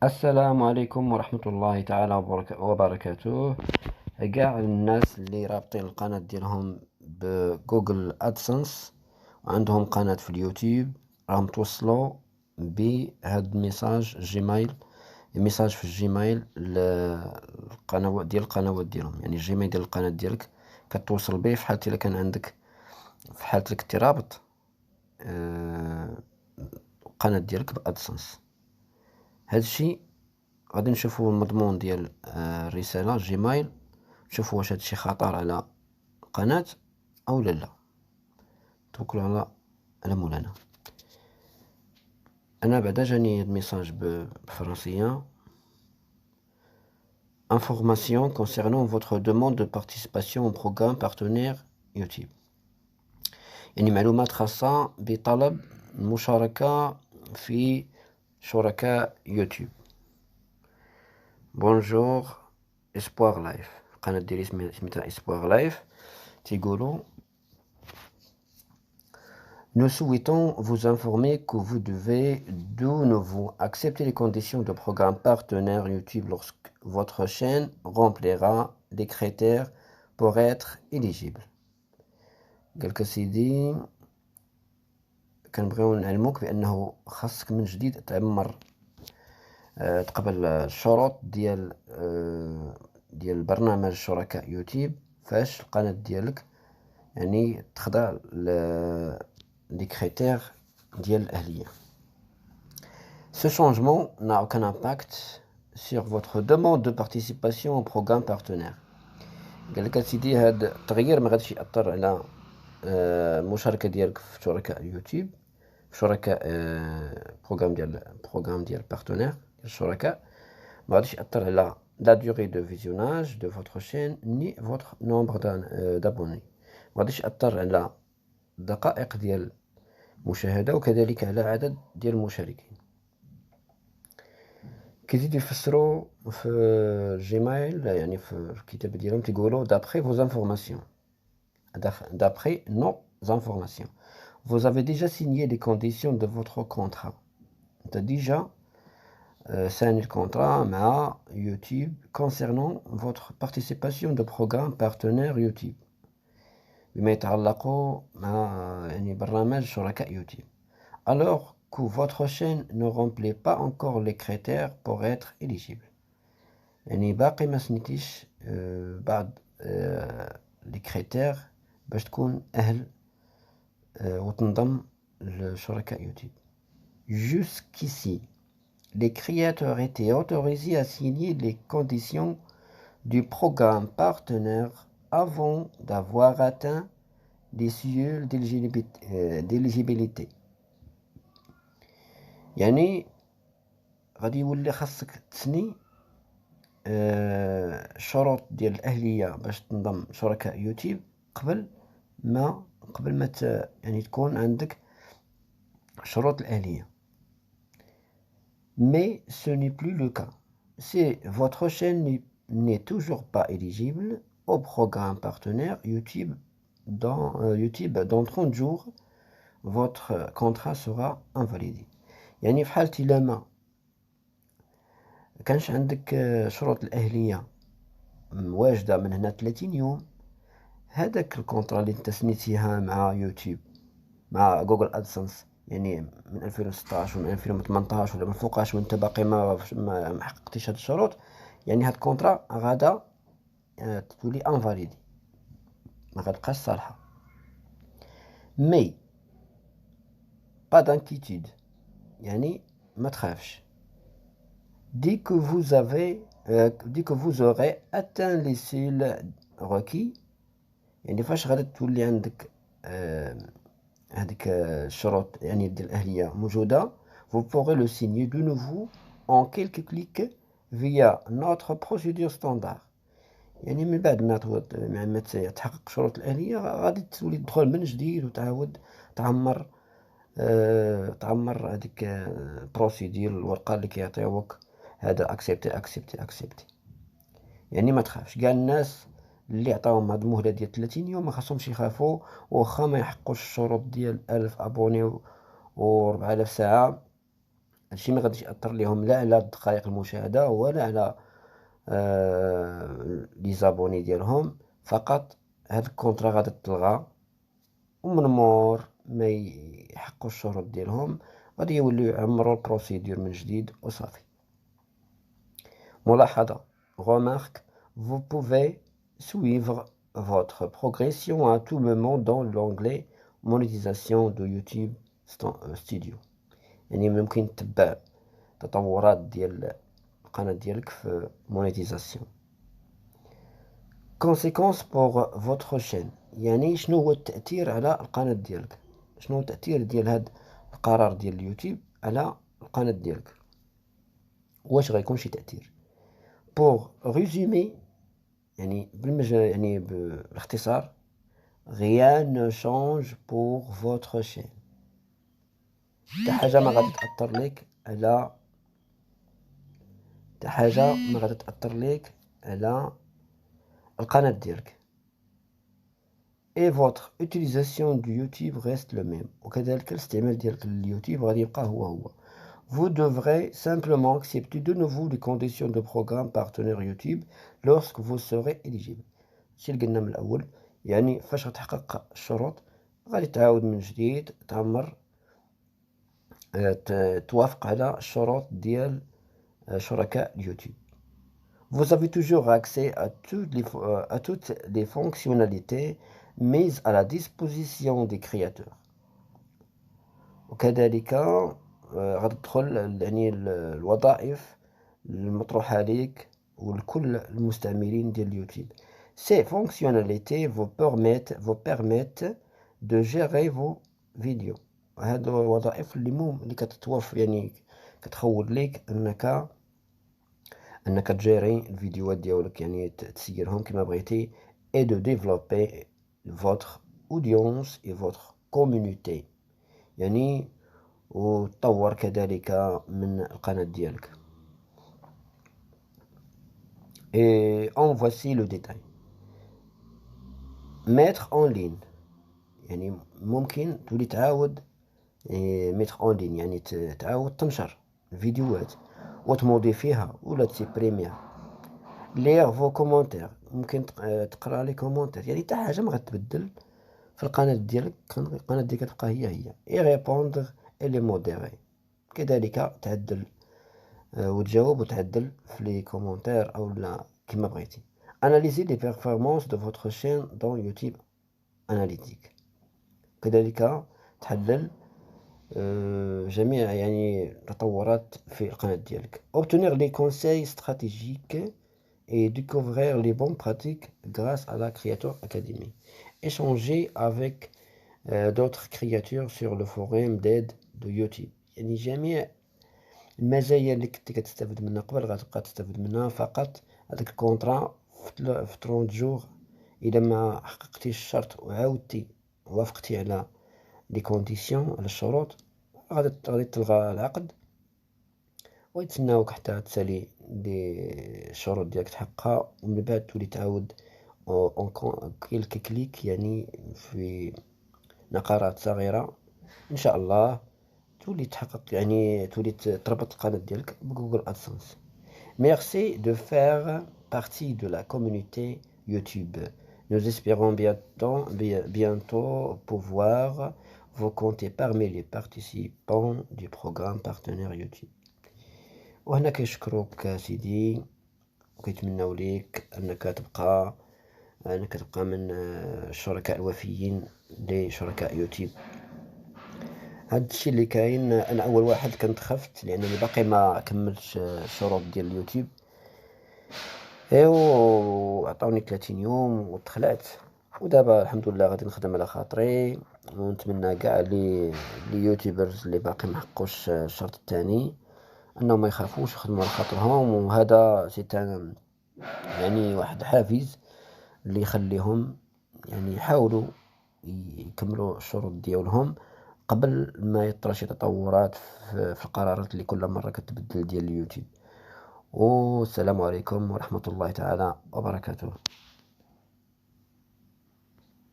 السلام عليكم ورحمة الله تعالى وبركاته. كاع الناس اللي رابطين القناة ديالهم بجوجل ادسنس وعندهم قناة في اليوتيوب راهم توصلوا بهاد الميساج جيميل، ميساج في الجيميل القنوات ديالهم. يعني الجيميل ديال القناة ديالك كتوصل به في حالة الا كان عندك، في حالة لك ترابط القناة ديالك بادسنس. هاد الشيء غادي نشوفوا المضمون ديال الرسالة جيميل، نشوفوا واش هادشي خطر على القناة أو لا. توكلوا على مولانا. أنا بعدا جاني هاد الميساج بالفرنسية: Information concernant votre demande de participation au programme partenaire YouTube. يعني معلومات خاصة بطلب المشاركة في شركاء يوتيوب. بونجور اسبوار لايف، القناة ديالي سميتها اسبوار لايف. تيقولوا: Nous souhaitons vous informer que vous devez de nouveau accepter les conditions de programme partenaire YouTube lorsque votre chaîne remplira les critères pour être éligible. قالك سيدي كنبغيو نعلموك بأنه خاصك من جديد تعمر تقبل الشروط ديال برنامج شركاء يوتيوب فاش القناة ديالك يعني تخضع les critères ديال الأهلية. Ce changement n'a aucun impact sur votre demande de participation au programme partenaire. قال لك سيدي هاد التغيير ما غاديش يأثر على المشاركة ديالك في شركاء يوتيوب، في شركاء بروغرام ديال بارتنير ديال الشركاء. ما غاديش يأثر على la durée de visionnage de votre chaîne ni votre nombre d'abonnés. ما غاديش يأثر على الدقائق ديال المشاهدة وكذلك على عدد ديال المشاركين. كيزيدو يفسروا في الجيميل، يعني في الكتابة ديالهم تيقولوا: d'après vos informations, d'après nos informations, vous avez déjà signé les conditions de votre contrat. انت déjà signé le contrat مع يوتيوب concernant votre participation de programme partenaire يوتيوب بما يتعلق مع يعني برنامج شركاء يوتيوب. Alors que votre chaîne ne remplit pas encore les critères pour être éligible. يعني باقي ما سنيتيش بعض les critères باش تكون أهل وتنضم لشركاء يوتيوب. Jusqu'ici, les créateurs étaient autorisés à signer les conditions du programme partenaire avant d'avoir atteint les seuils d'éligibilité. يعني غادي يولي خاصك تسني الشروط ديال الأهلية باش تنضم شركاء يوتيوب قبل ما يعني تكون عندك شروط الأهلية. Mais ce n'est plus le cas. Si votre chaîne n'est toujours pas éligible au programme partenaire YouTube dans 30 jours, votre contrat sera invalidé. يعني في حالة إلا ما كانش عندك شروط الأهلية واجدة من هنا 30 يوم، هذاك الكونترا اللي انت سنيتيها مع يوتيوب مع جوجل ادسنس يعني من 2016 ومن 2018 ولا من فوقاش وانت باقي ما حققتيش هاد الشروط، يعني هاد الكونترا غادا تولي انفاليدي، ما غتبقاش صالحة. مي با d'inquiétude، يعني ما تخافش. Dès que vous aurez atteint les seuils requis، يعني فاش غادي تولي عندك هذيك الشروط يعني ديال الأهلية موجودة، vous pourrez le signer de nouveau en quelques clics via notre procédure standard. يعني من بعد ما تحقق شروط الأهلية غادي تولي تدخل من جديد وتعاود تعمر هذيك البروسيدير، الورقة اللي كيعطيوك هذا اكسبتي. يعني ما تخافش، كاع الناس اللي عطاهم هاد المهلة ديال 30 يوم ما خاصهمش يخافوا، واخا ما يحققوش الشروط ديال 1000 ابوني و 4000 ساعة، هادشي ما غاديش يأثر ليهم لا على دقائق المشاهدة ولا على لي زابوني ديالهم. فقط هاد الكونطرا غادي تلغى، ومن مور ما يحققوا الشروط ديالهم غادي يوليو يعمروا البروسيدور من جديد وصافي. ملاحظة: remarque: vous pouvez suivre votre progression à tout moment dans l'onglet monétisation de YouTube Studio. يعني ممكن تتبع تطورات ديال القناة ديالك في monétisation. Conséquence pour votre chaîne: يعني شنو هو التأثير على القناة ديالك، شنو هو التأثير ديال هاد القرار ديال اليوتيوب على القناة ديالك، واش غيكون شي تأثير. pour résumer يعني يعني بالاختصار: rien ne change pour votre chaîne. حتى حاجة ما غادي تأثر لك على القناة ديالك. et votre utilisation du YouTube reste le même. وكذلك الاستعمال ديالك لليوتيوب غادي يبقى هو. Vous devrez simplement accepter de nouveau les conditions de programme partenaire YouTube lorsque vous serez éligible. هادشي اللي قلنا من الأول، يعني فاش غتحقق الشروط غادي تعاود من جديد تعمر توافق على الشروط ديال شركاء اليوتيوب. Vous avez toujours accès à toutes les fonctionnalités mises à la disposition des créateurs. وكذلك غادي تدخل يعني الوظائف المطروحة ليك ولكل المستعملين ديال اليوتيوب. Ces fonctionnalités vous permettent de gérer vos vidéos. هاد الوظائف اللي كتتوفر يعني كتخول ليك انك تجيري الفيديوهات ديالك، يعني تسيرهم كما بغيتي، et de développer votre audience et votre communauté، يعني وتطور كذلك من القناة ديالك. et en voici le détail. mettre en ligne يعني ممكن تولي تعاود mettre en ligne يعني تعاود تنشر الفيديوهات وتموديفيها ولا تسيبريميها. lire vos commentaires ممكن تقرا لي كومونتير، يعني حتى حاجة ما غتبدل في القناة ديالك، القناة ديالك كتبقى هي. et répondre et les modérer، كذلك تعدل وتجاوب وتعدل في لي كومونتير او لا كما بغيتي. analyser les performances de votre chaîne dans YouTube Analytics، كذلك تحلل جميع يعني التطورات في القناة ديالك. obtenir les conseils stratégiques et découvrir les bonnes pratiques grâce à la Creator Academy. échanger avec d'autres créateurs sur le forum d'aide de YouTube، يعني جميع المزايا اللي كنتي كتستافد منها قبل غتبقى تستافد منها. فقط هذاك الكونطرا في 30 جوغ الا ما حققتيش الشرط وعاودتي وافقتي على لي كونديسيون على الشروط غادي تلغى العقد ويتسناوك حتى تسالي لي الشروط ديالك تحققها، ومن بعد تولي تعاود كيلك كليك يعني في نقرات صغيرة ان شاء الله تولي تحقق يعني تولي تربط القناة ديالك بجوجل ادسنس. Merci de faire partie de la communauté YouTube. Nous espérons bientôt pouvoir vous compter parmi les participants du programme partenaire YouTube. وهنا كيشكروك سيدي وكيتمناو ليك انك تبقى من الشركاء الوفيين لشركاء يوتيوب. هاد الشيء اللي كاين، انا اول واحد كنت خفت لانني باقي ما كملتش الشروط ديال اليوتيوب، ايوا عطاوني 30 يوم ودخلت، ودابا الحمد لله غادي نخدم على خاطري. ونتمنى كاع لي يوتيوبرز اللي باقي ما حققوش الشرط الثاني انهم ما يخافوش يخدموا على خاطرهم، وهذا سيتان يعني واحد حافز اللي يخليهم يعني يحاولوا يكملوا الشروط ديالهم قبل ما يطرا شي تطورات في القرارات اللي كل مرة كتبدل ديال اليوتيوب. والسلام عليكم ورحمة الله تعالى وبركاته.